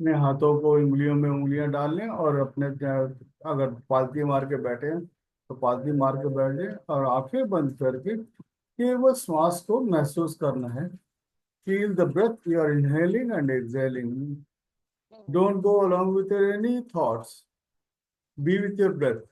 अपने हाथों को उंगलियों में उंगलियां डाल लें और अगर पालती मार के बैठे हैं तो पालती मार के बैठ जाए और आंखें बंद करके केवल श्वास को महसूस करना है। Feel the breath you are inhaling and exhaling. Don't go along with your any thoughts. Be with your breath.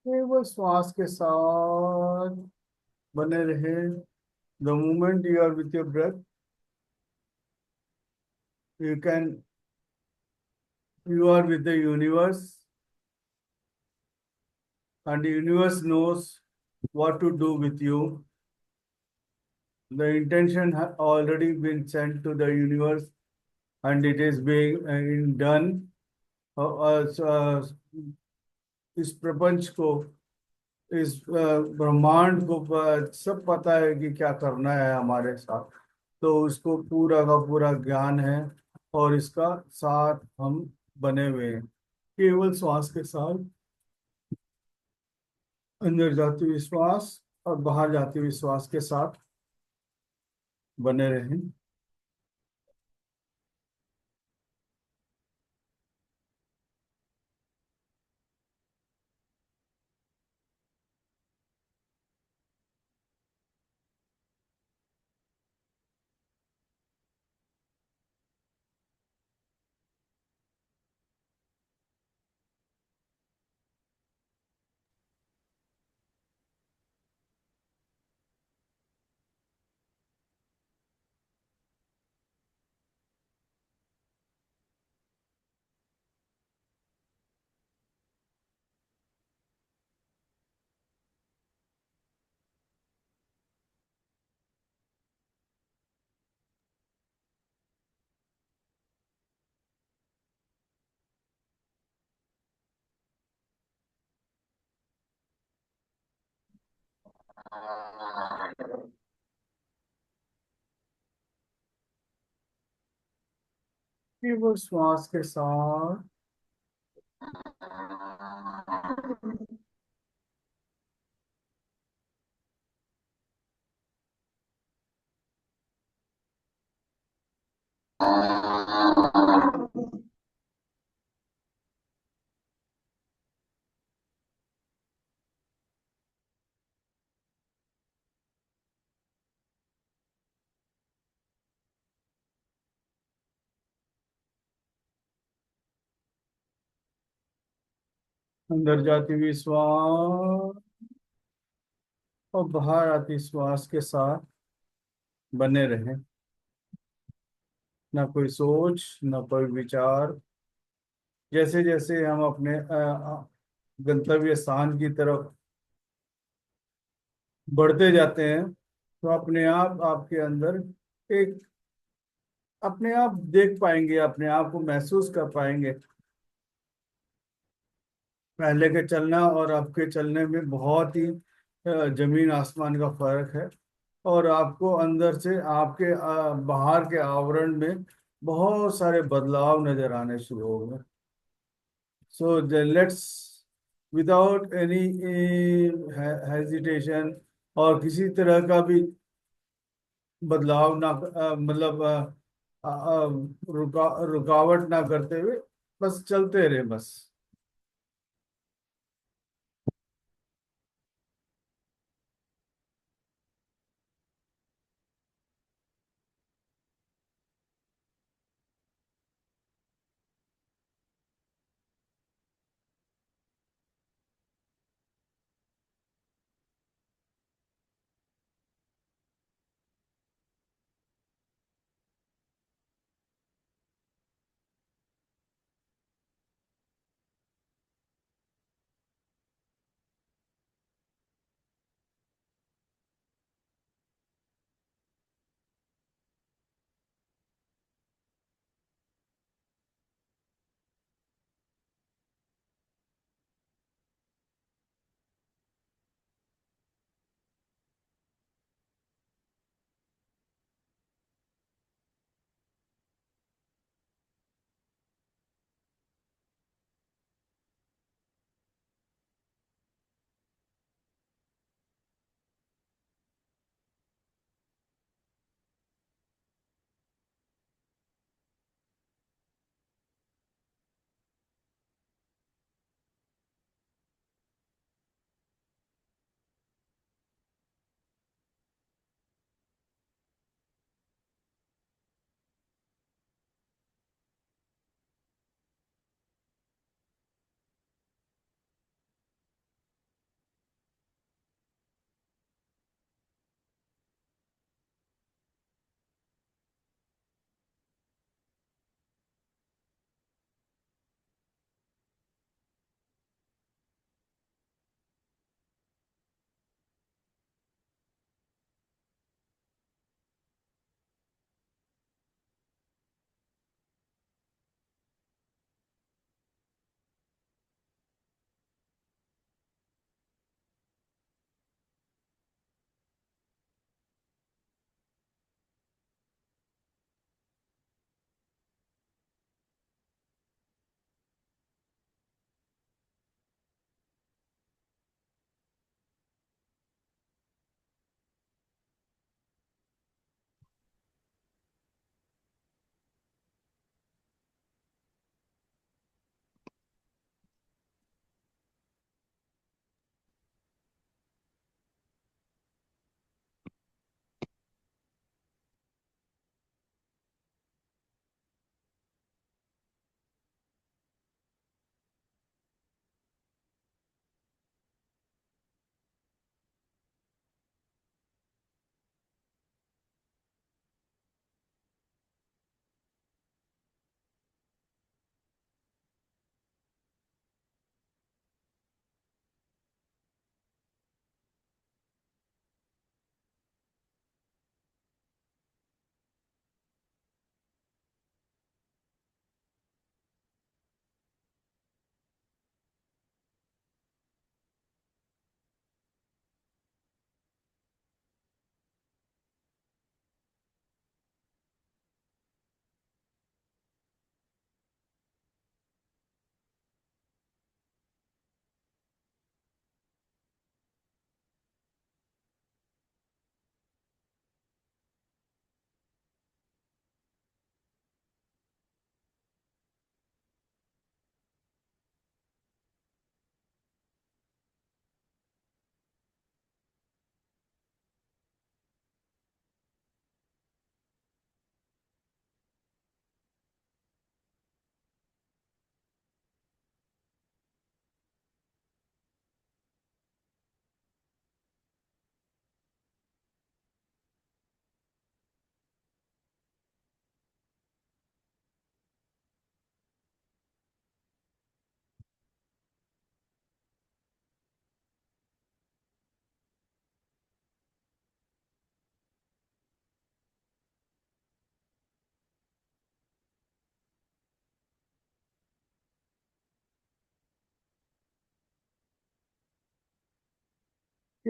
केवल श्वास के साथ बने रहे। The moment you are with your breath, you are with the universe, and the universe knows what to do with you. The intention has already been sent to the universe, and it is being done. इस प्रपंच को, इस ब्रह्मांड को सब पता है कि क्या करना है हमारे साथ। तो उसको पूरा का पूरा ज्ञान है और इसका साथ हम बने हुए हैं। केवल श्वास के साथ अंदर जाते हुए श्वास और बाहर जाते हुए श्वास के साथ बने रहें। केवल श्वास के साथ अंदर जाती हुई श्वास और बाहर आती श्वास के साथ बने रहें। ना कोई सोच, ना कोई विचार। जैसे जैसे हम अपने गंतव्य स्थान की तरफ बढ़ते जाते हैं तो अपने आप आपके अंदर एक, अपने आप देख पाएंगे, अपने आप को महसूस कर पाएंगे। पहले के चलना और अब के चलने में बहुत ही जमीन आसमान का फर्क है। और आपको अंदर से आपके बाहर के आवरण में बहुत सारे बदलाव नजर आने शुरू हो गए। So let's, without any hesitation और किसी तरह का भी बदलाव ना मतलब रुकावट ना करते हुए बस चलते रहे बस।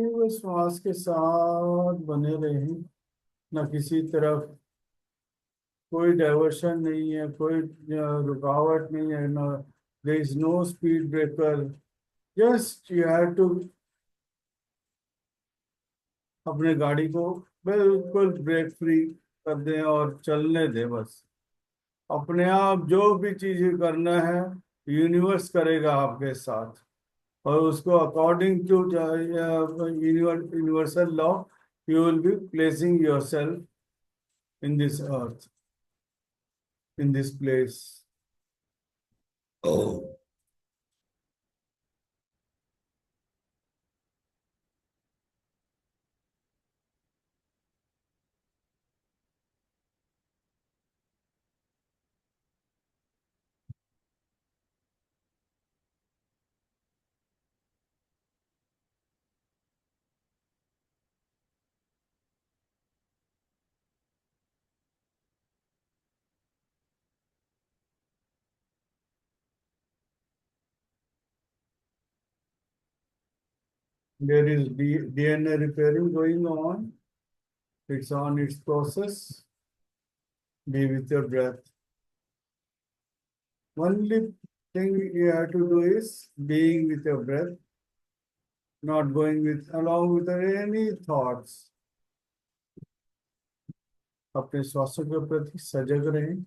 कि वो श्वास के साथ बने रहें, न किसी तरफ कोई डाइवर्शन नहीं है, कोई रुकावट नहीं है, न there is no speed breaker. Just you have to अपने गाड़ी को बिल्कुल ब्रेक फ्री कर दें और चलने दें बस। अपने आप जो भी चीजें करना है यूनिवर्स करेगा आपके साथ, और उसको according to universal law you will be placing yourself in this earth, in this place. There is DNA repairing going on. It's on its process. Be with your breath. Only thing you have to do is being with your breath, not going with along with any thoughts. अपने श्वासों के प्रति सजग रहें।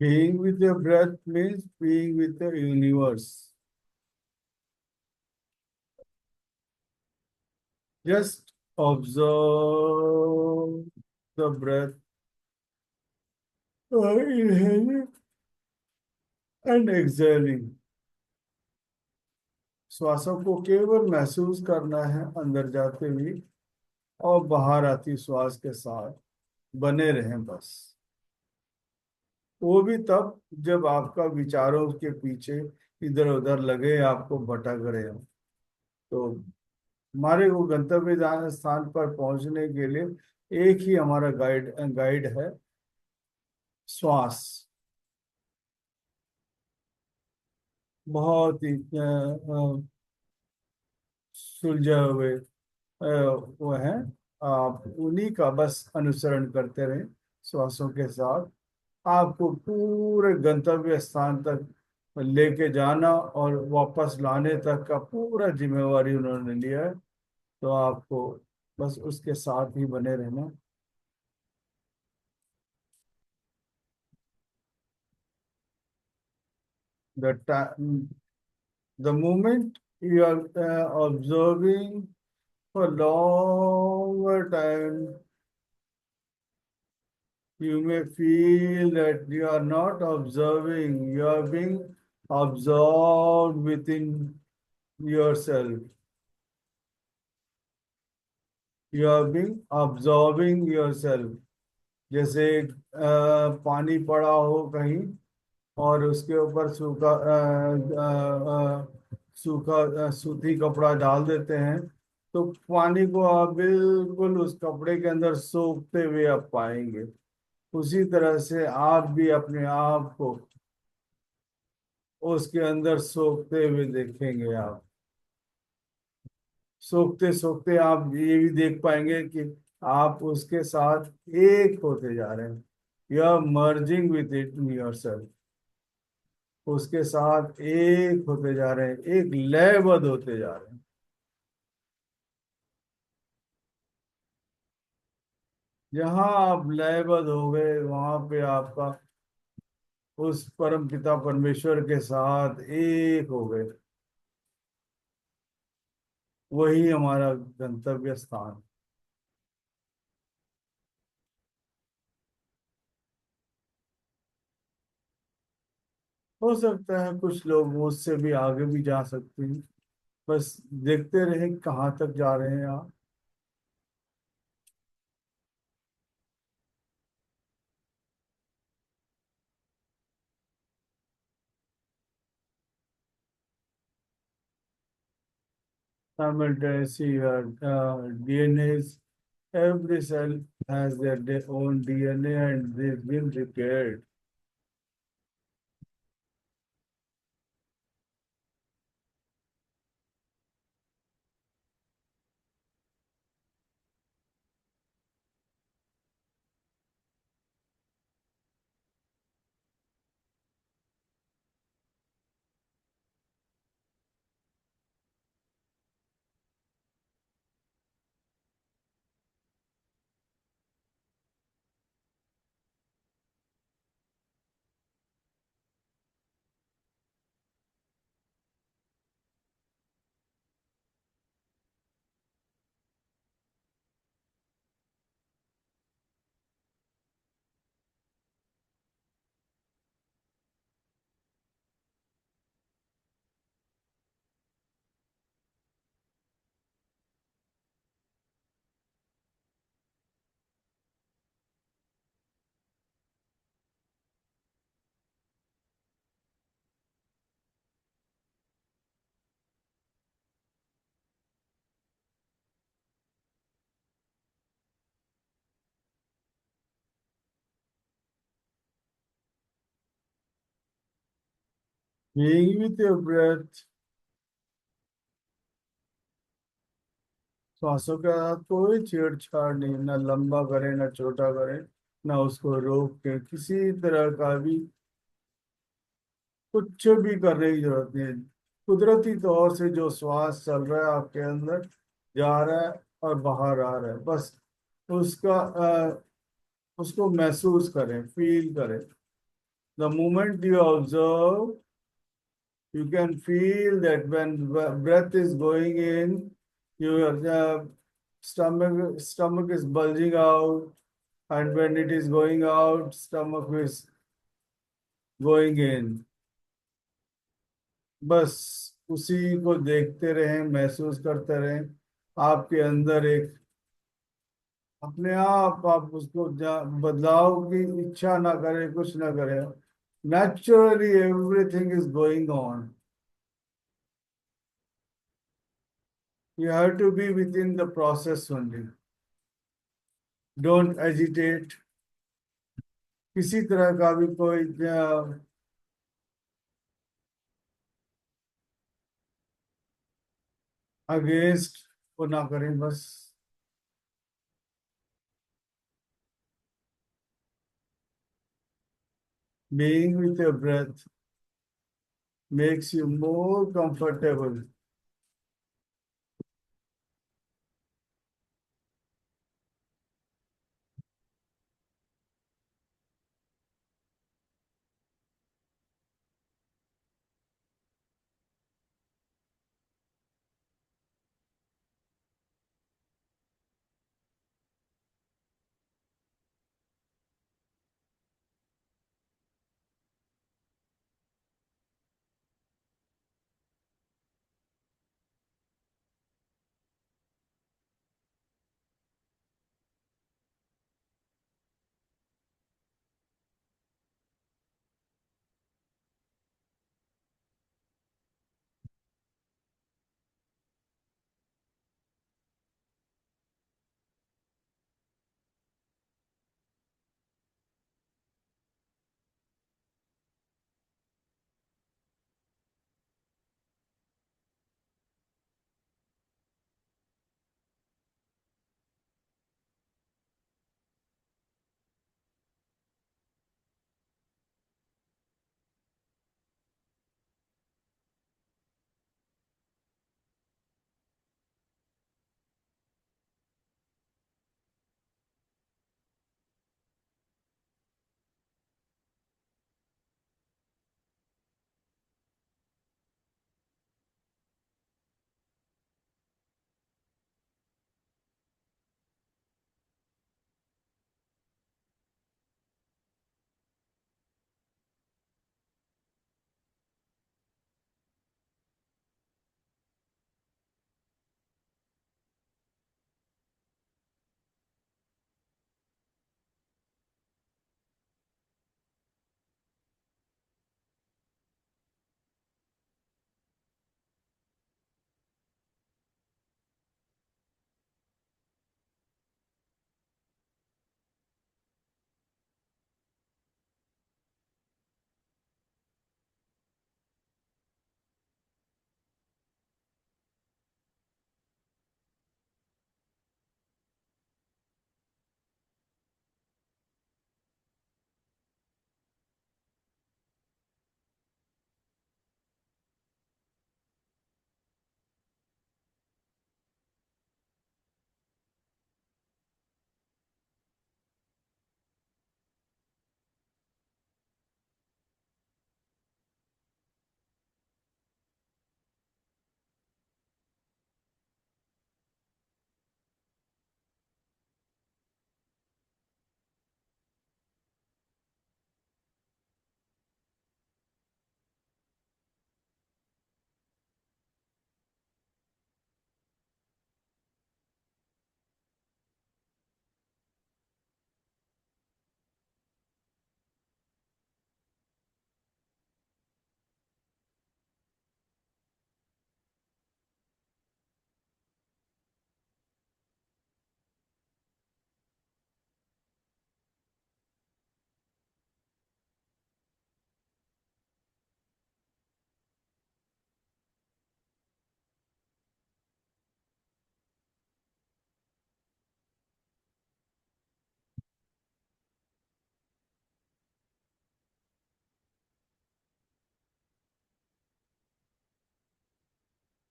Being with your breath means being with the universe. Just observe the breath, inhaling and exhaling. श्वासों को केवल महसूस करना है अंदर जाते हुए, और बाहर आती श्वास के साथ बने रहें बस। वो भी तब जब आपका विचारों के पीछे इधर उधर लगे, आपको भटक रहे हो। तो हमारे वो गंतव्य स्थान पर पहुंचने के लिए एक ही हमारा गाइड गाइड है, श्वास। बहुत ही सुलझे हुए वो है। आप उन्हीं का बस अनुसरण करते रहें श्वासों के साथ। आपको पूरे गंतव्य स्थान तक लेके जाना और वापस लाने तक का पूरा जिम्मेवारी उन्होंने लिया है। तो आपको बस उसके साथ ही बने रहना। The time, the moment you are observing for longer time, you may feel that you are not observing, you are being absorbed within yourself. You are being absorbing yourself. जैसे पानी पड़ा हो कहीं और उसके ऊपर सूती कपड़ा डाल देते हैं, तो पानी को आप बिल्कुल उस कपड़े के अंदर सोखते हुए आप पाएंगे। उसी तरह से आप भी अपने आप को उसके अंदर सोखते हुए देखेंगे। आप सोखते सोखते आप ये भी देख पाएंगे कि आप उसके साथ एक होते जा रहे हैं। You are merging with it in yourself. उसके साथ एक होते जा रहे हैं, एक लयबद्ध होते जा रहे हैं। जहां आप लयबद्ध हो गए वहां पे आपका उस परम पिता परमेश्वर के साथ एक हो गए। वही हमारा गंतव्य स्थान। हो सकता है कुछ लोग उससे भी आगे भी जा सकते हैं। बस देखते रहे कहाँ तक जा रहे हैं आप। Simultaneously, your DNAs, every cell has their own DNA and they've been repaired. Being with your breath, श्वासों के साथ कोई छेड़छाड़ नहीं, ना लंबा करें ना छोटा करें, ना उसको रोक के किसी तरह का भी कुछ भी करने की जरूरत नहीं है। कुदरती तौर से जो श्वास चल रहा है आपके अंदर, जा रहा है और बाहर आ रहा है, बस उसका उसको महसूस करें, फील करें। The moment you observe, you can feel that when breath is going in, your stomach is bulging out, and when it is going out, stomach is going in. बस उसी को देखते रहें, महसूस करते रहें। आपके अंदर एक अपने आप उसको बदलाव की इच्छा ना करें, कुछ ना करें। Naturally everything is going on. You have to be within the process only. Don't agitate। किसी तरह का भी कोई अगेंस्ट को ना करें। बस being with your breath makes you more comfortable।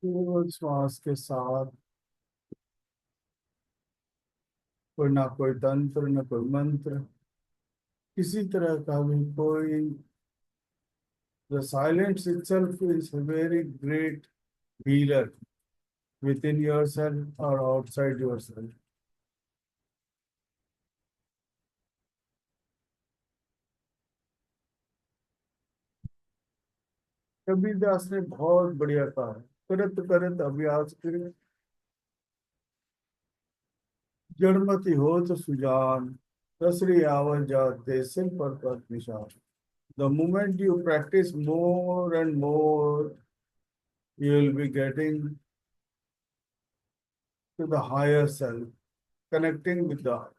केवल श्वास के साथ, कोई ना कोई तंत्र ना कोई मंत्र, किसी तरह का भी कोई, the silence itself is a very great healer within yourself or outside yourself. Kabir Das ने बहुत बढ़िया कहा है, करत करत अभ्यास करे, जड़मति हो तो सुजान, रसरी आवन जाते सिर पर पद निशान. The moment you practice more and more, you will be getting to the higher self, connecting with the heart.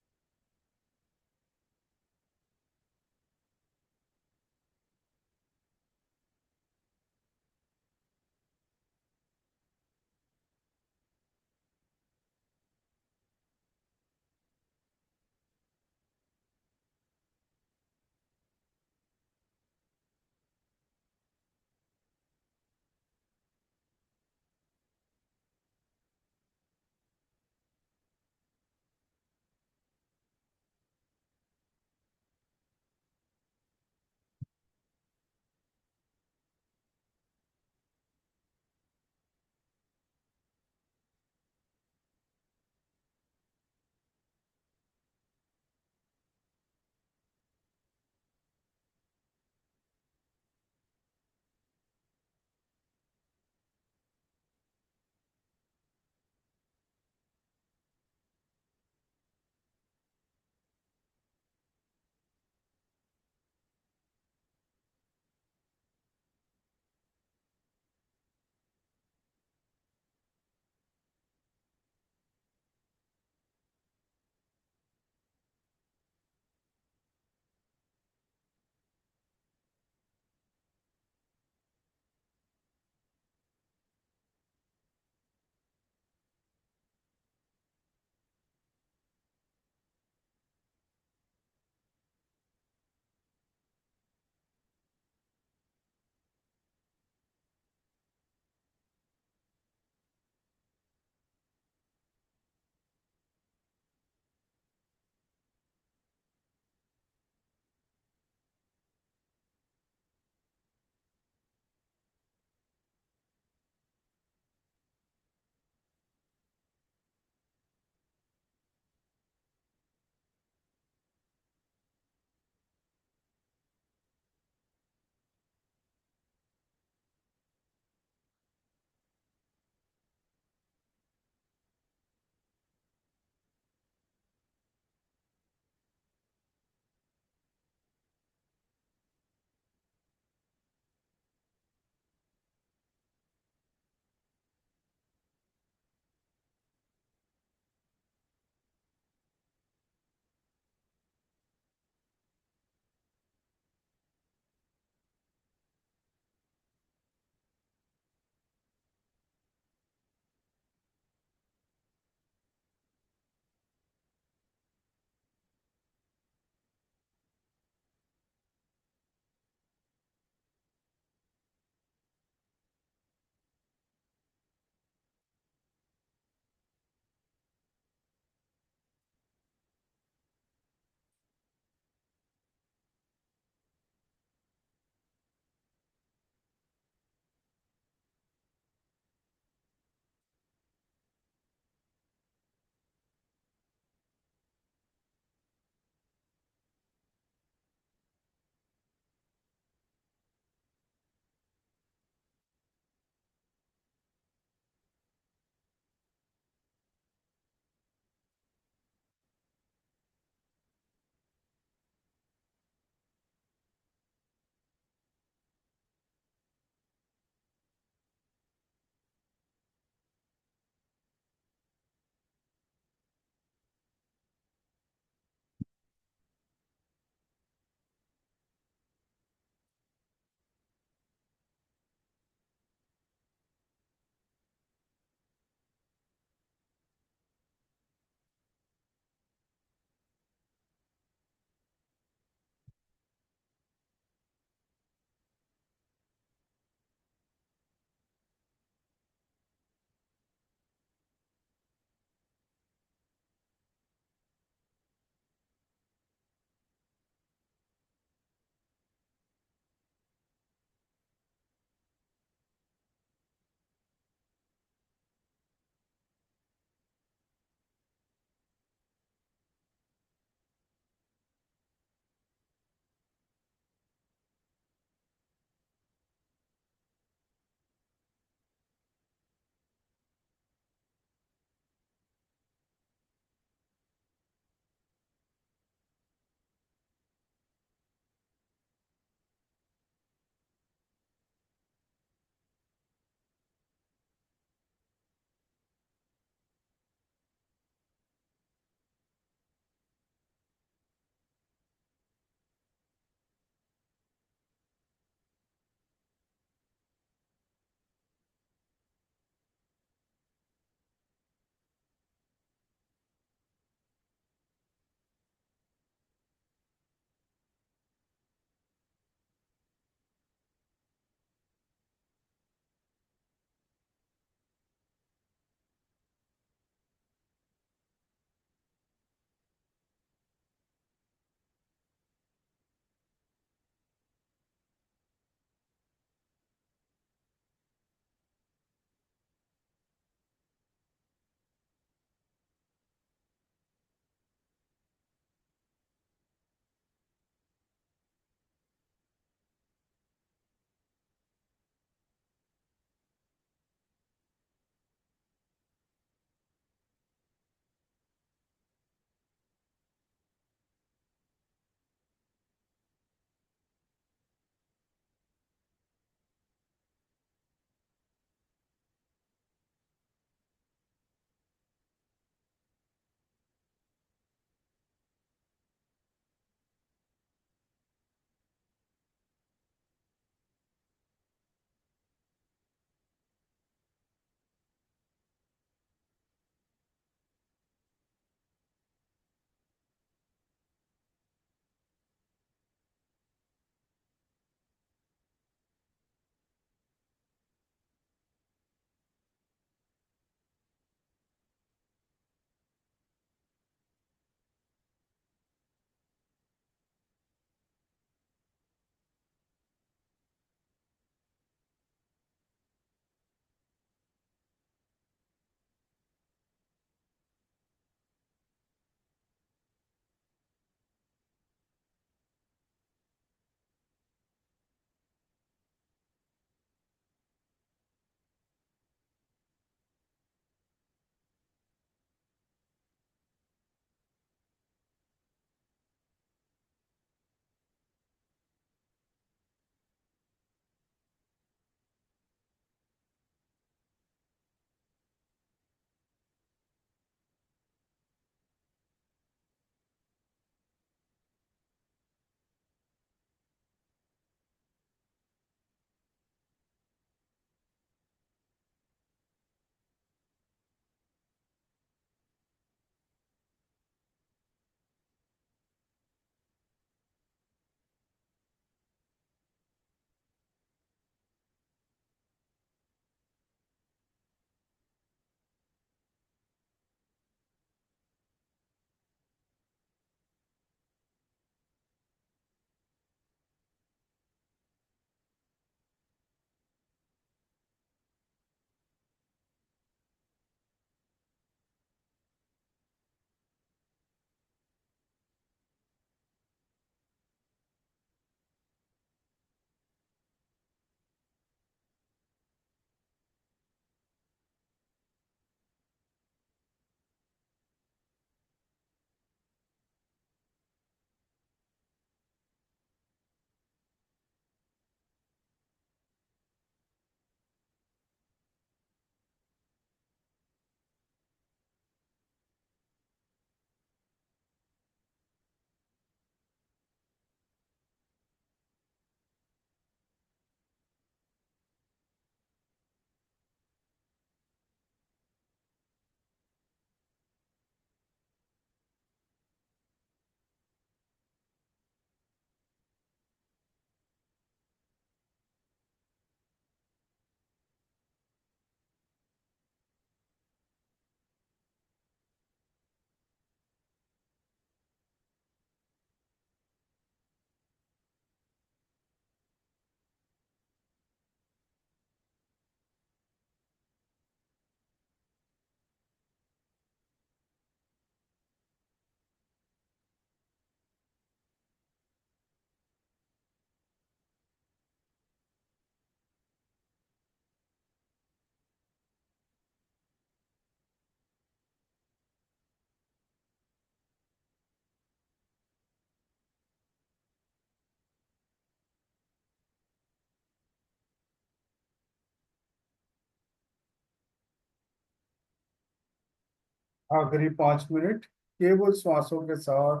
आखिरी 5 मिनट केवल श्वासों के साथ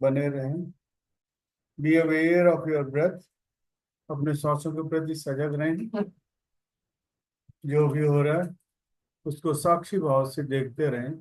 बने रहें। Be aware of your breath. अपने श्वासों के प्रति सजग रहें। जो भी हो रहा है उसको साक्षी भाव से देखते रहें।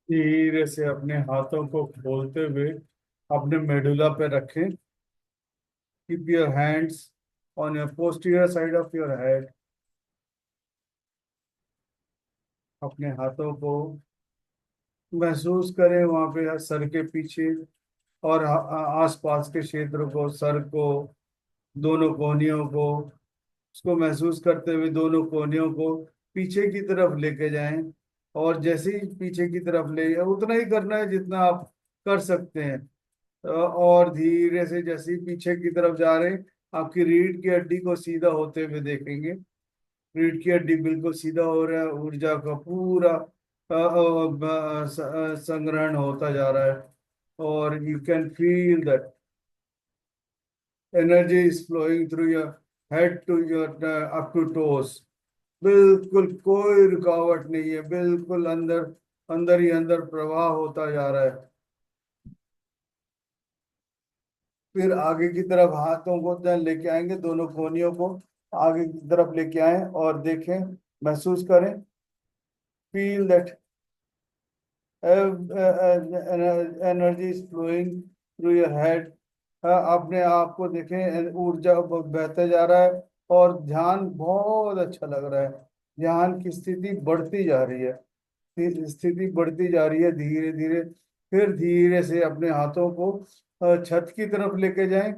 धीरे से अपने हाथों को खोलते हुए अपने मेडुला पे रखें। Keep your hands on your posterior side of your head. अपने हाथों को महसूस करें वहां पे सर के पीछे और आसपास के क्षेत्र को, सर को, दोनों कोहनियों को। उसको महसूस करते हुए दोनों कोहनियों को पीछे की तरफ लेके जाएं। और जैसे ही पीछे की तरफ ले, उतना ही करना है जितना आप कर सकते हैं। और धीरे से जैसे ही पीछे की तरफ जा रहे हैं, आपकी रीढ़ की हड्डी को सीधा होते हुए देखेंगे। रीढ़ की हड्डी बिल्कुल सीधा हो रहा है, ऊर्जा का पूरा संग्रहण होता जा रहा है। और you can feel that energy is flowing through your head to your up to toes. बिल्कुल कोई रुकावट नहीं है, बिल्कुल अंदर अंदर ही अंदर प्रवाह होता जा रहा है। फिर आगे की तरफ हाथों को लेके आएंगे, दोनों कोहनियों को आगे की तरफ लेके आए और देखें, महसूस करें। Feel that energy is flowing through your head. अपने आप को देखें, ऊर्जा बहते जा रहा है और ध्यान बहुत अच्छा लग रहा है। ध्यान की स्थिति बढ़ती जा रही है, स्थिति बढ़ती जा रही है धीरे धीरे। फिर धीरे से अपने हाथों को छत की तरफ लेके जाएं।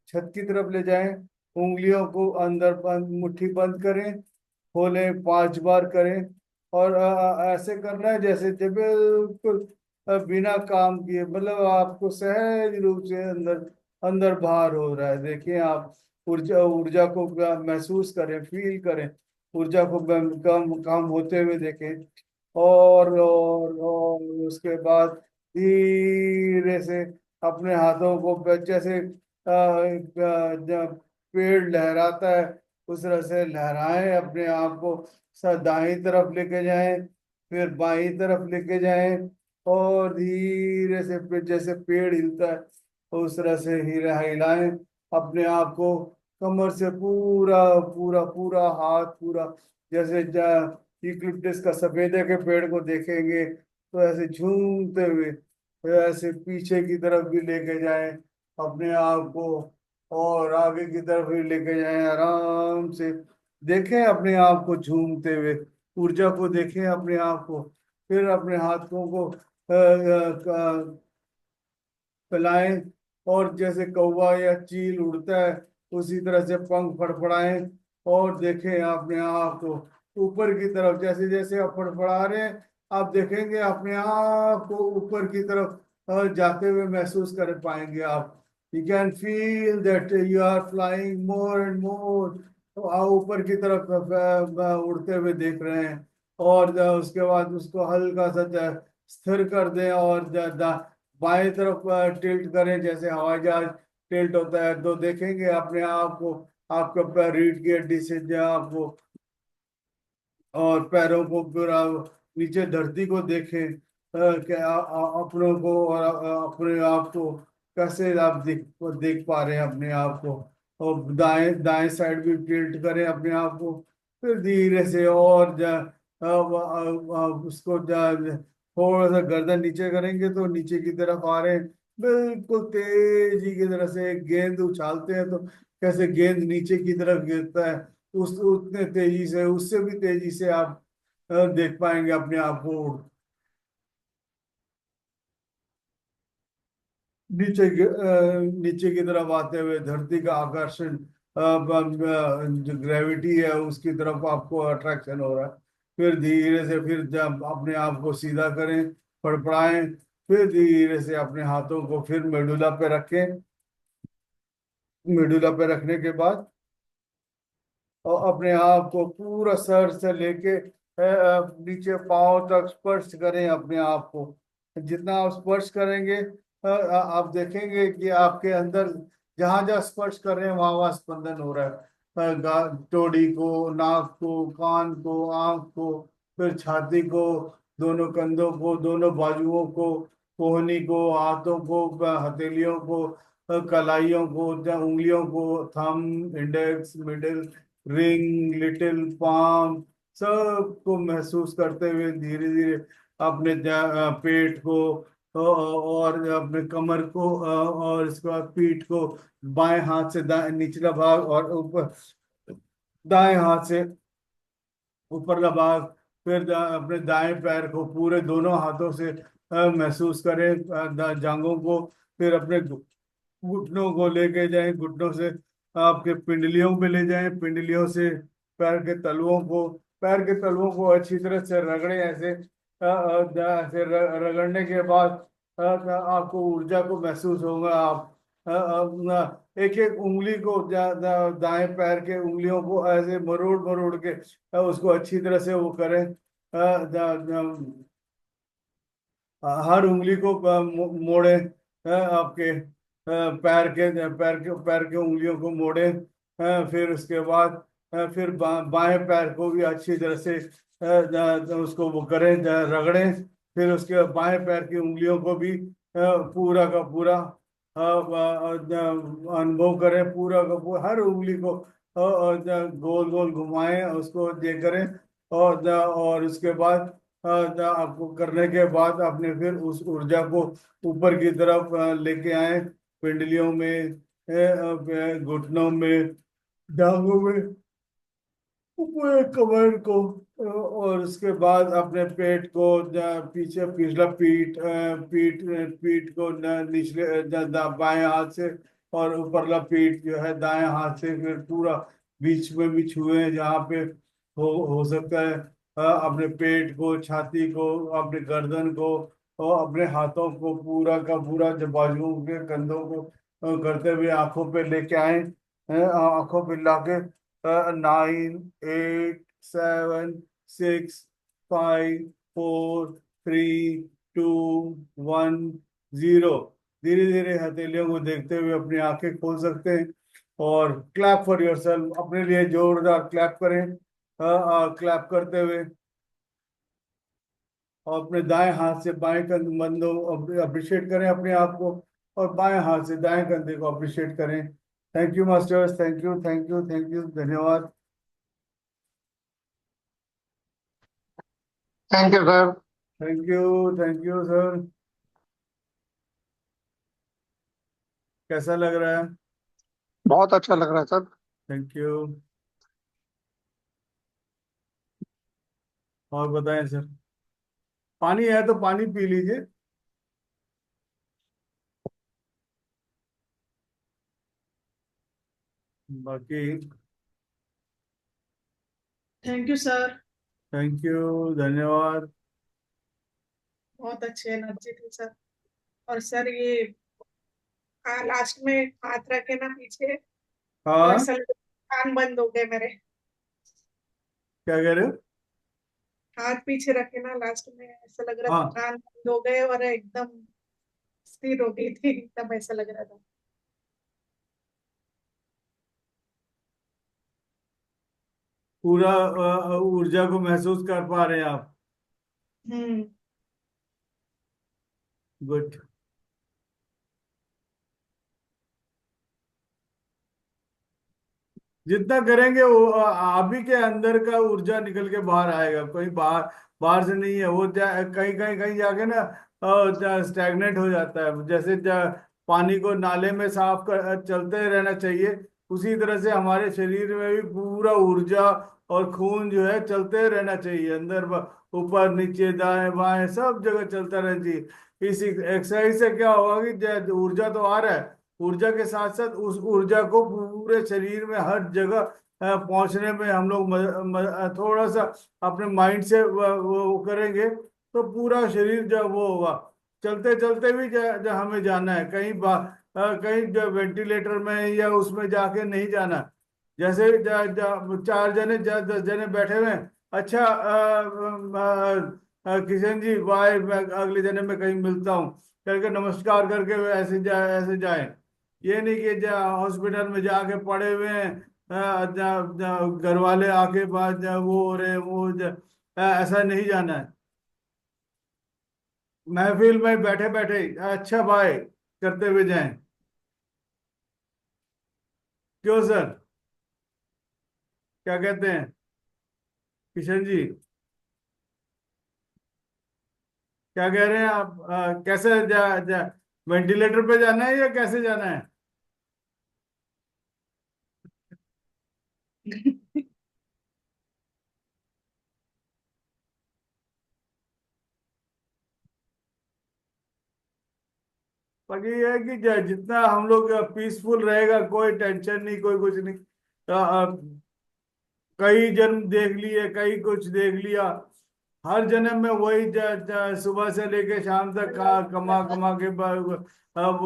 छत की तरफ ले जाएं। उंगलियों को अंदर बंद, मुट्ठी बंद करें। खोलें, 5 बार करें। और ऐसे करना है जैसे जब बिल्कुल बिना काम किए, मतलब आपको सहज रूप से अंदर अंदर बाहर हो रहा है। देखिए आप ऊर्जा ऊर्जा को महसूस करें, फील करें। ऊर्जा को कम काम होते हुए देखें। और उसके बाद धीरे से अपने हाथों को जैसे जब पेड़ लहराता है उस तरह से लहराएं। अपने आप को दाहिनी तरफ लेके जाएं, फिर बाईं तरफ लेके जाएं। और धीरे से फिर जैसे पेड़ हिलता है उस तरह से हिलाएं अपने आप को। कमर से पूरा पूरा पूरा हाथ पूरा, जैसे यूकलिप्टस का सफेदे के पेड़ को देखेंगे तो ऐसे झूमते हुए ऐसे पीछे की तरफ भी लेके जाएं अपने आप को। और आगे की तरफ भी लेके जाएं आराम से। देखें अपने आप को झूमते हुए, ऊर्जा को देखें अपने आप को। फिर अपने हाथों को फैलाएं और जैसे कौवा या चील उड़ता है उसी तरह से पंख फड़फड़ाएं और देखें अपने आप को। ऊपर की तरफ, जैसे जैसे आप फड़फड़ा रहे हैं आप देखेंगे अपने आप को ऊपर की तरफ जाते हुए महसूस कर पाएंगे आप। You can feel that you are flying more and more. तो आप ऊपर की तरफ उड़ते हुए देख रहे हैं। और उसके बाद उसको हल्का सा स्थिर कर दें और बाएं तरफ टिल्ट करें, जैसे हवाई जहाज टिल्ट होता है, तो देखेंगे अपने आप को, आपका पैर रीढ़ की हड्डी से आपको और पैरों को पूरा नीचे धरती को देखें, कि अपनों को और अपने आप को कैसे आप देख पा रहे हैं अपने आप को। और दाएं दाएं साइड भी टिल्ट करें अपने आप को। फिर धीरे से और उसको थोड़ा सा गर्दन नीचे करेंगे तो नीचे की तरफ आ रहे हैं। बिल्कुल तेजी की तरह से एक गेंद उछालते हैं तो कैसे गेंद नीचे की तरफ गिरता है, उस उतने तेजी से, उससे भी तेजी से आप देख पाएंगे अपने आप को नीचे की तरफ आते हुए। धरती का आकर्षण, जो ग्रेविटी है उसकी तरफ आपको अट्रैक्शन हो रहा है। फिर धीरे से फिर जब अपने आप को सीधा करें, फड़फड़ाएं, फिर धीरे से अपने हाथों को फिर मेडुला पे रखें। मेडुला पे रखने के बाद और अपने आप को पूरा सर से लेके नीचे पांव तक स्पर्श करें अपने आप को। जितना आप स्पर्श करेंगे आप देखेंगे कि आपके अंदर जहां जहां स्पर्श कर रहे हैं वहां वहां स्पंदन हो रहा है। टोड़ी को, नाक को, कान को, आंख को, फिर छाती को, दोनों कंधों को, दोनों बाजुओं को, कोहनी को, हाथों को, हथेलियों को, कलाइयों को, उंगलियों को, thumb, index, middle, ring, little palm, सबको महसूस करते हुए धीरे धीरे अपने पेट को और अपने कमर को और इसके बाद पीठ को, बाएं हाथ से दाएं निचला भाग और ऊपर दाएं हाथ से ऊपरला भाग। फिर अपने दाएं पैर को पूरे दोनों हाथों से महसूस करें, जांघों को। फिर अपने घुटनों को लेके जाएं, घुटनों से आपके पिंडलियों पे ले जाएं, पिंडलियों से पैर के तलुओं को अच्छी तरह से रगड़ें। ऐसे ऐसे रगड़ने के बाद आपको ऊर्जा को महसूस होगा। आप एक एक उंगली को दाएं पैर के उंगलियों को ऐसे मरोड़ मरोड़ के उसको अच्छी तरह से वो करें। हर उंगली को मोड़े, आपके पैर के उंगलियों को मोड़े। फिर उसके बाद फिर बाएं पैर को भी अच्छी तरह से उसको वो करें, रगड़ें। फिर उसके बाएं पैर की उंगलियों को भी पूरा का पूरा अनुभव करें, पूरा का पूरा हर उंगली को गोल गोल घुमाएं, उसको ये करें। और उसके बाद आपको करने के बाद आपने फिर उस ऊर्जा को ऊपर की तरफ लेके आए, पिंडलियों में, घुटनों में, टांगों में, पूरे कमर को। और उसके बाद अपने पेट को पीछे, पिछला पीठ को निचले बाएं हाथ से और ऊपरला पीठ जो है दाएं हाथ से, फिर पूरा बीच में भी छुए जहाँ पे हो सकता है। अपने पेट को, छाती को, अपने गर्दन को और अपने हाथों को पूरा का पूरा, जब बाजुओं के कंधों को करते हुए आंखों पे लेके आए, आंखों पे लाके 9, 8, 7, 6, 5, 4, 3, 2, 1, 0। धीरे धीरे हथेलियों को देखते हुए अपनी आंखें खोल सकते हैं और क्लैप फॉर योरसेल्फ, अपने लिए जोरदार क्लैप करें। क्लैप करते हुए और अपने दाएं हाथ से बाएं कंधों अप्रिशिएट करें अपने आप को, और बाएं हाथ से दाएं कंधे को अप्रिशिएट करें। Thank you masters, thank you, thank you, thank you, धन्यवाद। Thank you sir. Thank you sir. कैसा लग रहा है? बहुत अच्छा लग रहा है सर। Thank you. और बताएं सर, पानी है तो पानी पी लीजिए। बाकी thank you sir. Thank you, धन्यवाद। बहुत अच्छी एनर्जी थी सर। और सर ये लास्ट में हाथ रखे ना पीछे, तो हाँ, ऐसा लगा कान बंद हो गए मेरे। क्या कह रहे हो? हाथ पीछे रखे ना लास्ट में, ऐसा लग रहा था हाँ, कान बंद हो गए और एकदम स्थिर हो गई थी, तब ऐसा लग रहा था। पूरा ऊर्जा को महसूस कर पा रहे हैं आप? हम्म। गुड। जितना करेंगे वो आप ही के अंदर का ऊर्जा निकल के बाहर आएगा, कोई बाहर बाहर से नहीं है वो। कहीं कहीं कहीं जाके ना स्टैग्नेट हो जाता है। जैसे पानी को नाले में साफ कर चलते रहना चाहिए, उसी तरह से हमारे शरीर में भी पूरा ऊर्जा और खून जो है चलते रहना चाहिए। अंदर ऊपर नीचे दाएं बाएं सब जगह चलता रहना चाहिए। इस एक्सरसाइज से क्या होगा कि ऊर्जा तो आ रहा है, ऊर्जा के साथ साथ उस ऊर्जा को पूरे शरीर में हर जगह पहुंचने में हम लोग थोड़ा सा अपने माइंड से वो करेंगे तो पूरा शरीर जब वो होगा। चलते चलते भी हमें जाना है कहीं कहीं वेंटिलेटर में या उसमें जाके नहीं जाना। जैसे चार जने 10 जने बैठे हुए हैं, अच्छा किशन जी बाय, मैं अगले जने में कहीं मिलता हूँ करके नमस्कार करके वे ऐसे जाए। ये नहीं कि हॉस्पिटल में जाके पड़े हुए हैं, घर वाले आके बाद वो हो रहे वो ऐसा नहीं जाना है। महफिल में बैठे बैठे अच्छा बाय करते हुए जाएं। क्यों सर, क्या कहते हैं किशन जी? क्या कह रहे हैं आप? कैसे वेंटिलेटर पे जाना है या कैसे जाना है? बाकी ये है कि जितना हम लोग पीसफुल रहेगा, कोई टेंशन नहीं, कोई कुछ नहीं। कई जन्म देख लिए, कई कुछ देख लिया, हर जन्म में वही सुबह से लेके शाम तक कमा कमा के अब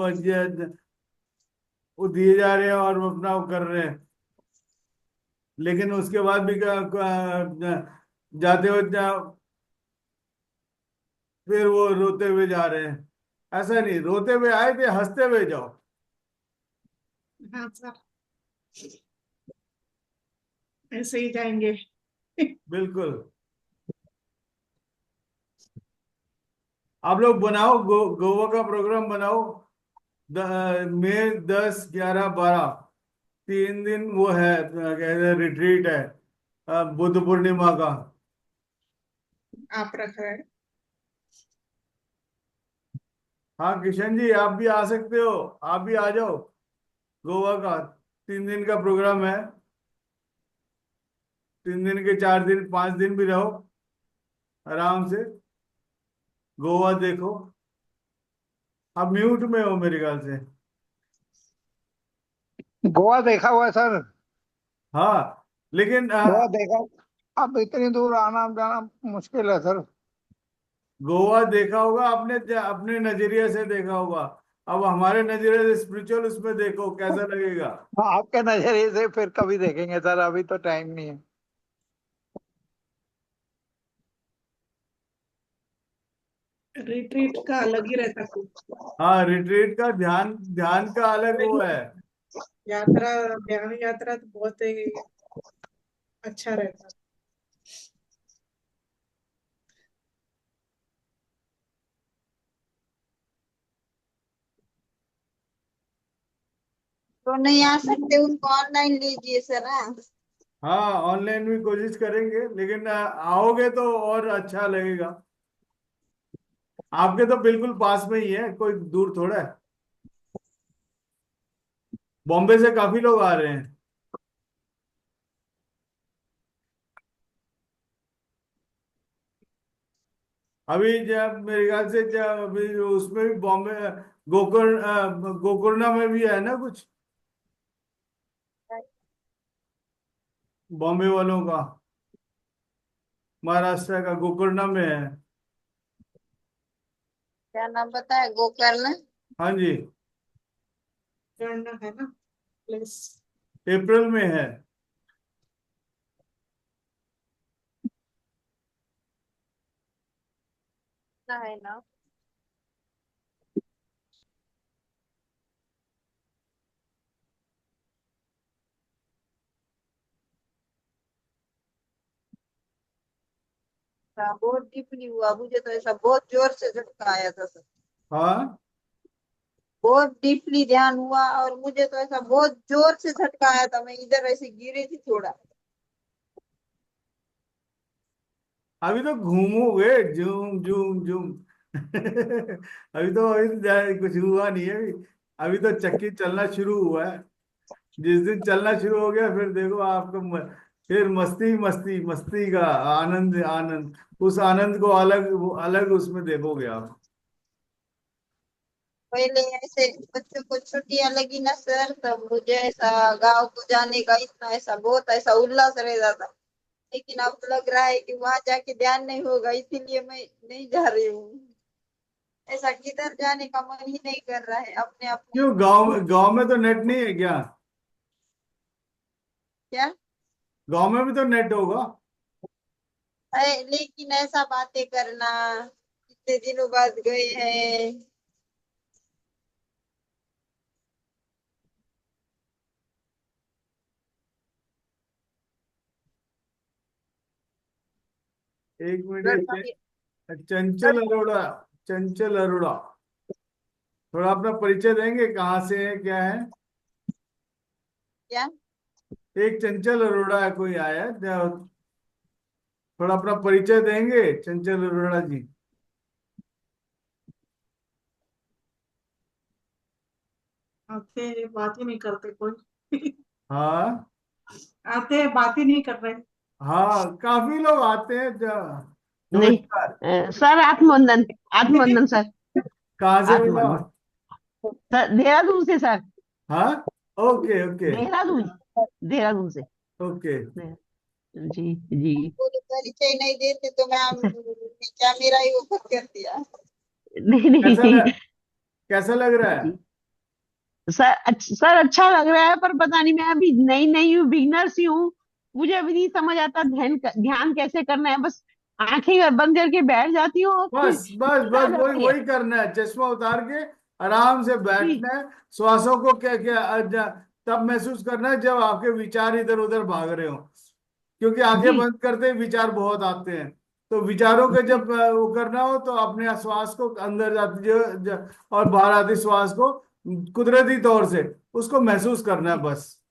वो दिए जा रहे हैं और अपना वो कर रहे हैं। लेकिन उसके बाद भी जाते हुए फिर वो रोते हुए जा रहे हैं। ऐसा नहीं, रोते हुए आए थे हंसते हुए जाओ। हाँ सर, ऐसे ही जाएंगे। बिल्कुल। आप लोग बनाओ, गोवा का प्रोग्राम बनाओ। मई 10, 11, 12 3 दिन वो है, कहते हैं रिट्रीट है, बुद्ध पूर्णिमा का। आप रख रहे हैं। हाँ किशन जी, आप भी आ सकते हो, आप भी आ जाओ। गोवा का 3 दिन का प्रोग्राम है। 3 दिन के 4 दिन 5 दिन भी रहो आराम से, गोवा देखो। आप म्यूट में हो मेरे ख्याल से। गोवा देखा हुआ है सर। हाँ, लेकिन गोवा देखा। अब इतनी दूर आना जाना मुश्किल है सर। गोवा देखा होगा आपने, अपने नजरिए से देखा होगा। अब हमारे नजरिए से स्पिरिचुअल उसमें देखो कैसा लगेगा। हाँ, आपके नजरिए से फिर कभी देखेंगे सर, अभी तो टाइम नहीं है। रिट्रीट का अलग ही रहता कुछ। हाँ, रिट्रीट का ध्यान, ध्यान का अलग वो है। यात्रा, ध्यान यात्रा तो बहुत ही अच्छा रहता। तो नहीं आ सकते, उनको ऑनलाइन लीजिए सर। हाँ। हाँ, ऑनलाइन भी कोशिश करेंगे, लेकिन आओगे तो और अच्छा लगेगा। आपके तो बिल्कुल पास में ही है, कोई दूर थोड़ा है। बॉम्बे से काफी लोग आ रहे हैं अभी। जब मेरे ख्याल से जब अभी उसमें भी बॉम्बे गोकर्ण में भी है ना कुछ, बॉम्बे वालों का। महाराष्ट्र का गोकर्ण में है। क्या नाम बताया? गोकर्ण। हाँ जी, करना है ना प्लीज। अप्रैल में है। है ना। हाँ, बहुत डीपली हुआ, मुझे तो ऐसा बहुत जोर से झटका आया था सर। हाँ, बहुत डीपली ध्यान हुआ और मुझे तो ऐसा बहुत जोर से झटका आया था, मैं इधर ऐसे गिरी थी थोड़ा। अभी तो घूमोगे, झूम झूम झूम। अभी तो कुछ हुआ नहीं है। अभी तो चक्की चलना शुरू हुआ है। जिस दिन चलना शुरू हो गया फिर देखो आपको फिर मस्ती मस्ती मस्ती का आनंद आनंद, उस आनंद को अलग, वो अलग उसमें देखोगे आप। पहले ऐसे बच्चों को छुट्टियां लगी ना सर, तब मुझे ऐसा गांव को जाने का इतना ऐसा बहुत ऐसा उल्लास रहता था। लेकिन अब लग रहा है कि वहां जाके ध्यान नहीं होगा, इसीलिए मैं नहीं जा रही हूँ। ऐसा किधर जाने का मन ही नहीं कर रहा है अपने अपने। क्यों, गांव गांव में तो नेट नहीं है क्या? क्या? गांव में भी तो नेट होगा। लेकिन ऐसा बातें करना, इतने दिनों बाद गए हैं। एक मिनट, सर ये कभी चंचल सर अरोड़ा, चंचल अरोड़ा, थोड़ा अपना परिचय देंगे, कहाँ से है, क्या है? क्या? एक चंचल अरोड़ा है, कोई आया है थोड़ा अपना परिचय देंगे चंचल अरोड़ा जी? आते बात ही नहीं करते कोई। हाँ, आते बात ही नहीं कर रहे। हाँ, काफी लोग आते हैं नहीं। नमस्कार। सर आत्मवंदन। आत्मवंदन सर। कहाँ से बोला? आत्मवंदन सर, देहरादून से सर। हाँ, ओके ओके देहरादून। देहरादून से। ओके। जी जी। पूरी परिचय नहीं देते तो मैम क्या मेरा ही ऊपर कर दिया। नहीं कैसा नहीं। कैसा लग रहा है? जी सर, अच्छा लग रहा है, पर पता नहीं, मैं अभी नई नई हूँ, बिगनर सी हूँ। मुझे अभी नहीं समझ आता ध्यान ध्यान कैसे करना है। बस आंखें बंद करके बैठ जाती हूँ और फिर बस बस नींद आ बस वही जाती है। वही करना है, चश्मा उतार के आराम से जी बैठना है। श्वासों को क्या क्या तब महसूस करना है जब आपके विचार इधर उधर भाग रहे हो, क्योंकि आंखें जी बंद करते ही विचार बहुत आते हैं। तो विचारों के जी। जब वो करना हो तो अपने श्वास को अंदर जाती और बाहर आती श्वास को कुदरती तौर से उसको महसूस करना है जी बस।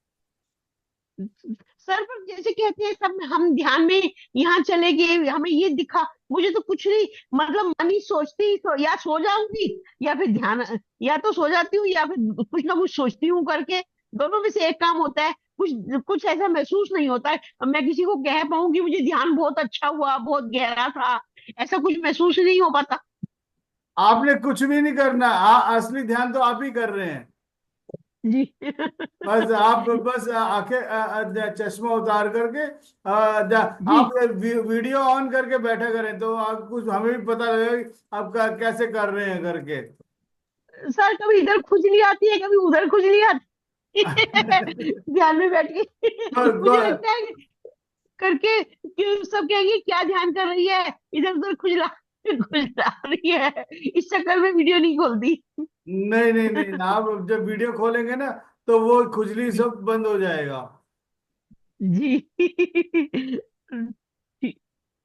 सर, पर जैसे कहते हैं सब हम ध्यान में यहाँ चले गए, हमें ये दिखा, मुझे तो कुछ नहीं। मतलब मन ही सोचती या सो जाऊंगी, या फिर ध्यान, या तो सो जाती हूँ या फिर कुछ ना कुछ सोचती हूँ करके। दोनों में से एक काम होता है। कुछ कुछ ऐसा महसूस नहीं होता है। अब मैं किसी को कह पाऊँ कि मुझे ध्यान बहुत अच्छा हुआ, बहुत गहरा था, ऐसा कुछ महसूस नहीं हो पाता। आपने कुछ भी नहीं करना, असली ध्यान तो आप ही कर रहे हैं। जी। बस आप बस आंखें चश्मा उतार करके जी आप वीडियो ऑन करके बैठा करें तो आप कुछ हमें भी पता लगेगा कि आप कैसे कर रहे हैं करके। सर, कभी इधर खुजली आती है, कभी उधर खुजली आती है। ध्यान में बैठ के गो- मुझे गो- लगता है करके कि सब कहेंगे क्या ध्यान कर रही है, इधर उधर खुजला खुजला रही है। इस चक्कर में वीडियो नहीं खोलती। नहीं नहीं नहीं, आप जब वीडियो खोलेंगे ना तो वो खुजली जी सब बंद हो जाएगा। जी। जी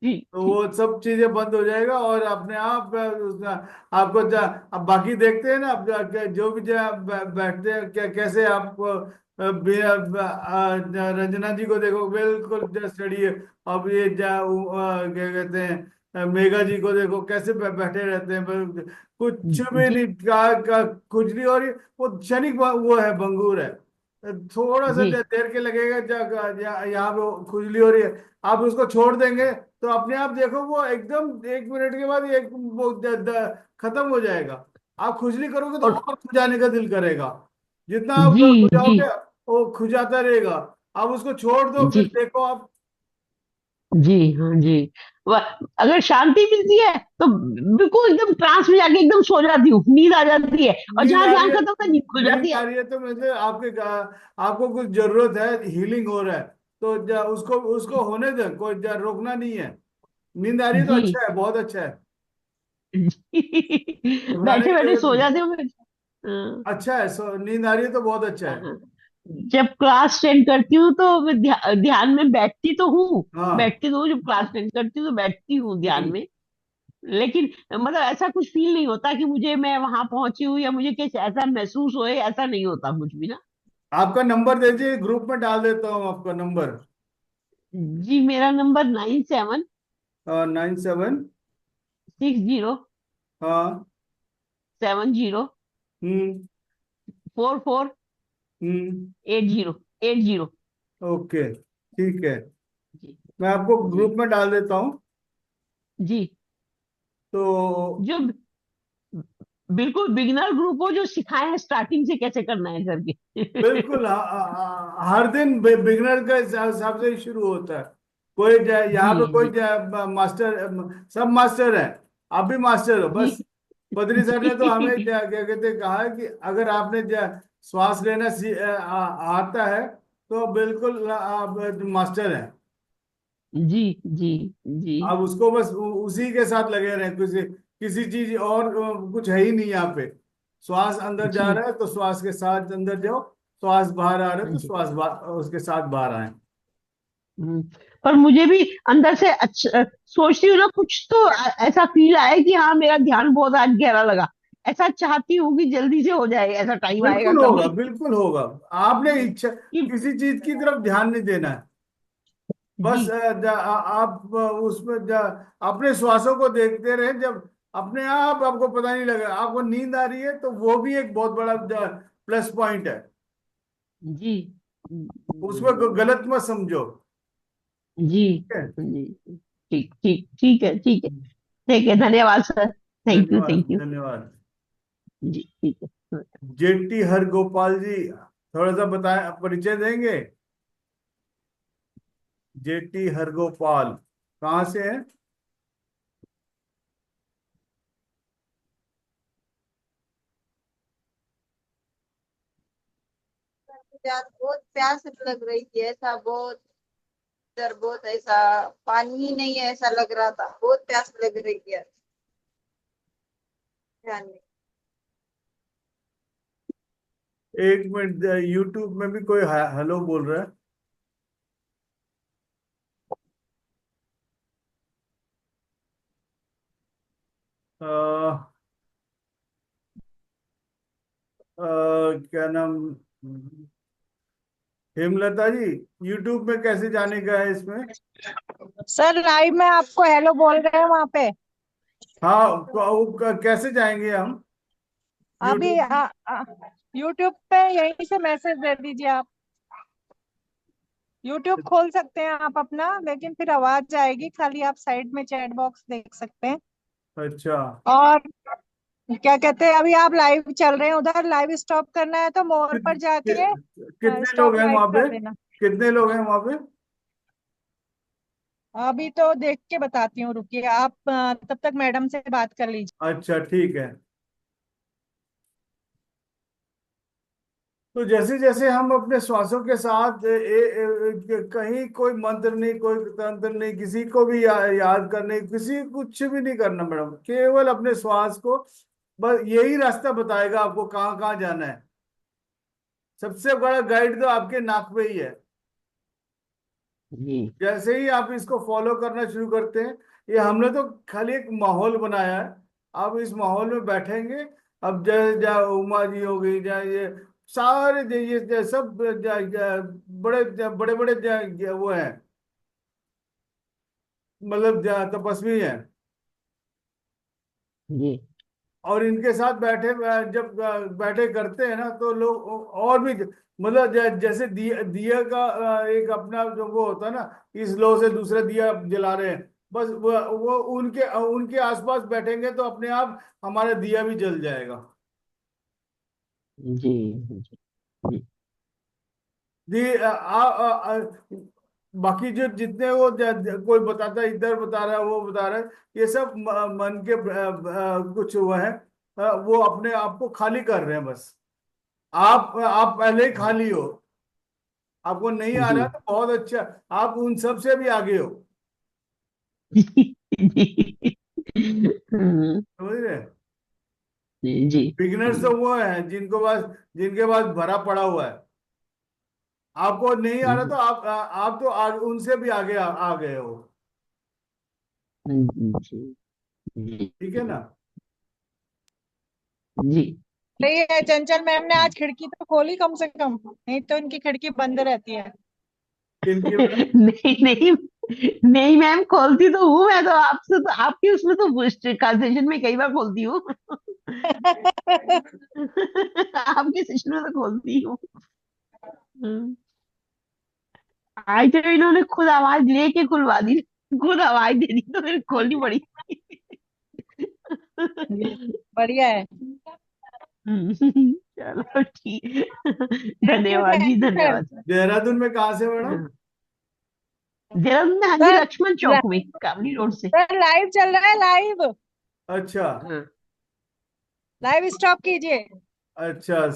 जी तो जी वो सब चीजें बंद हो जाएगा और अपने आप उसका आपको अब बाकी देखते हैं ना, अब जो भी बैठते हैं कैसे आप रंजना जी को देखो बिल्कुल स्टडी है। अब ये क्या कहते हैं, मेघा जी को देखो कैसे बैठे रहते हैं, कुछ भी जी नहीं कुछ नहीं। और वो क्षणिक वो है, भंगुर है। थोड़ा सा जी देर के लगेगा यहाँ पे वो खुजली हो रही है, आप उसको छोड़ देंगे तो अपने आप देखो वो एकदम 1 मिनट के बाद एक वो खत्म हो जाएगा। आप खुजली करोगे तो और और खुजाने का दिल करेगा, जितना आप जी जी खुजाओगे वो खुजाता रहेगा। आप उसको छोड़ दो, फिर जी देखो आप जी हाँ जी। अगर शांति मिलती है तो बिल्कुल एकदम ट्रांस में जाके एकदम सो जाती हूँ, नींद आ जाती है, और नींद जहां आ रही ध्यान है, खत्म होता है नींद खुल नींद जाती आ है। रही है तो मतलब आपको कुछ जरूरत है, हीलिंग हो रहा है, तो उसको उसको होने दे, कोई रोकना नहीं है। नींद आ रही है तो जी। अच्छा है, बहुत अच्छा है, घबराने बैठे की बैठे जरूरत सो नहीं। जाती हूँ मैं। हाँ। अच्छा है, नींद आ रही है तो बहुत अच्छा है। हाँ। जब क्लास अटेंड करती हूँ तो मैं ध्यान में बैठती तो हूँ, हाँ। बैठती तो हूँ, जब क्लास अटेंड करती हूँ तो बैठती हूँ ध्यान हम्म। में। लेकिन मतलब ऐसा कुछ फील नहीं होता कि मुझे मैं वहां पहुंची हूँ या मुझे कुछ ऐसा महसूस होए, ऐसा नहीं होता कुछ भी ना। आपका नंबर दीजिए, ग्रुप में डाल देता हूँ आपका नंबर। जी, मेरा नंबर 97 97। 60 हाँ। 70 हम्म। 44 हम्म। 80 80। ओके, ठीक है, जी मैं आपको जी ग्रुप में डाल देता हूँ। जी। तो जो बिल्कुल बिगिनर ग्रुप हो, जो सिखाए हैं स्टार्टिंग से कैसे करना है करके। बिल्कुल, हर दिन बिगनर का हिसाब से ही शुरू होता है। कोई जी यहाँ पे कोई जी मास्टर, सब मास्टर है, आप भी मास्टर हो जी बस। बद्री सर ने तो हमें जी क्या कहते हैं, कहा है कि अगर आपने श्वास लेना आता है तो बिल्कुल आप मास्टर हैं। जी जी जी आप उसको बस उसी के साथ लगे रहे, किसी किसी चीज और कुछ है ही नहीं यहाँ पे। श्वास अंदर जा जी। रहा है तो श्वास के साथ अंदर जाओ, श्वास बाहर आ रहा है हाँ तो जी। उसके साथ बाहर आए। हम्म। पर मुझे भी अंदर से अच्छा सोचती हूँ ना, कुछ तो ऐसा फील आए कि हाँ मेरा ध्यान बहुत आज गहरा लगा। ऐसा चाहती हूँ कि जल्दी से हो जाए, ऐसा टाइम आएगा बिल्कुल होगा, कभी। बिल्कुल होगा। आपने इच्छा कि किसी चीज की तरफ ध्यान नहीं देना है, जी बस आप उसमें अपने श्वासों को देखते रहे। जब अपने आप आपको पता नहीं लगा, आपको नींद आ रही है तो वो भी एक बहुत बड़ा प्लस पॉइंट है। जी उसमें गलत मत समझो। जी ठीक है। जी। ठीक ठीक ठीक है, ठीक है। ठीक है, धन्यवाद सर। थैंक यू धन्यवाद, थैंक यू। धन्यवाद। जी ठीक है। जेटी हरगोपाल जी, थोड़ा सा बताएं, परिचय देंगे? जेटी हरगोपाल कहाँ से है? मुझे आज बहुत प्यास लग रही थी, ऐसा बहुत, इधर बहुत ऐसा पानी ही नहीं है ऐसा लग रहा था, बहुत प्यास लग रही थी आज। ध्यान नहीं। एक मिनट, यूट्यूब में भी कोई हेलो बोल रहा है। अ, क्या नाम, हेमलता जी, यूट्यूब में कैसे जाने का है इसमें? सर लाइव में आपको हेलो बोल रहे हैं वहां पे। हाँ, कैसे जाएंगे हम अभी यूट्यूब? यूट्यूब पे यहीं से मैसेज दे दीजिए आप। यूट्यूब खोल सकते हैं आप अपना, लेकिन फिर आवाज आएगी, खाली आप साइड में चैट बॉक्स देख सकते हैं। अच्छा। और क्या कहते हैं, अभी आप लाइव चल रहे हैं उधर, लाइव स्टॉप करना है तो मोर कि, पर कि, जाके कितने लोग स्टॉप हैं लाइव वहां कर पे? देना। कितने लोग हैं वहां पे? अभी तो देख के बताती हूँ, रुकिए आप, तब तक मैडम से बात कर लीजिए। अच्छा, ठीक है। तो जैसे जैसे हम अपने श्वासों के साथ कहीं कोई मंत्र नहीं, कोई तंत्र नहीं, किसी को भी याद करने, किसी कुछ भी नहीं करना मैडम, केवल अपने श्वास को, बस यही रास्ता बताएगा आपको कहाँ कहाँ जाना है। सबसे बड़ा गाइड तो आपके नाक पे ही है। जी जैसे ही आप इसको फॉलो करना शुरू करते हैं, ये हमने तो खाली एक माहौल बनाया है, आप इस माहौल में बैठेंगे। अब जय उमा जी हो गई, जय ये सारे सब बड़े बड़े बड़े वो हैं, मतलब तपस्वी हैं। जी और इनके साथ बैठे, जब बैठे करते हैं ना तो लोग और भी, मतलब जैसे दिया का एक अपना जो वो होता है ना, इस लो से दूसरा दिया जला रहे हैं, बस वो उनके उनके आसपास बैठेंगे तो अपने आप हमारा दिया भी जल जाएगा। जी जी जी। दी बाकी जो जितने वो कोई बताता है, इधर बता रहा है, वो बता रहा है, ये सब मन के कुछ वो है, वो अपने आप को खाली कर रहे हैं बस। आप पहले ही खाली हो, आपको नहीं आ जी। रहा तो बहुत अच्छा, आप उन सब से भी आगे हो। हम्म, समझ रहे? जी। बिगिनर्स तो वो हैं जिनके पास भरा पड़ा हुआ है। आपको नहीं आ रहा तो आप तो उनसे भी आगे आ गए हो। जी। जी। ठीक है ना? जी। सही है, चंचल मैम ने आज खिड़की तो खोली कम से कम, नहीं तो इनकी खिड़की बंद रहती है। इनकी मैडम। नहीं नहीं, नहीं मैम, खोलती तो हूँ मैं तो, आपसे तो आपकी उसमें तो सेशन में कई बार खोलती हूँ। आपके सेशन में तो खोलती हूँ। हम्म। आज तो इन्होंने खुद आवाज लेके खुलवा दी, खुद आवाज दे दी तो फिर खोलनी पड़ी। बढ़िया है। चलो ठीक। धन्यवाद जी, सर, धन्यवाद। देहरादून में कहाँ से मैडम? देहरादून में, हाँ जी, सर, लक्ष्मण चौक में, कामली रोड से। सर लाइव चल रहा है, लाइव अच्छा। हाँ। लाइव स्टॉप कीजिए। अच्छा।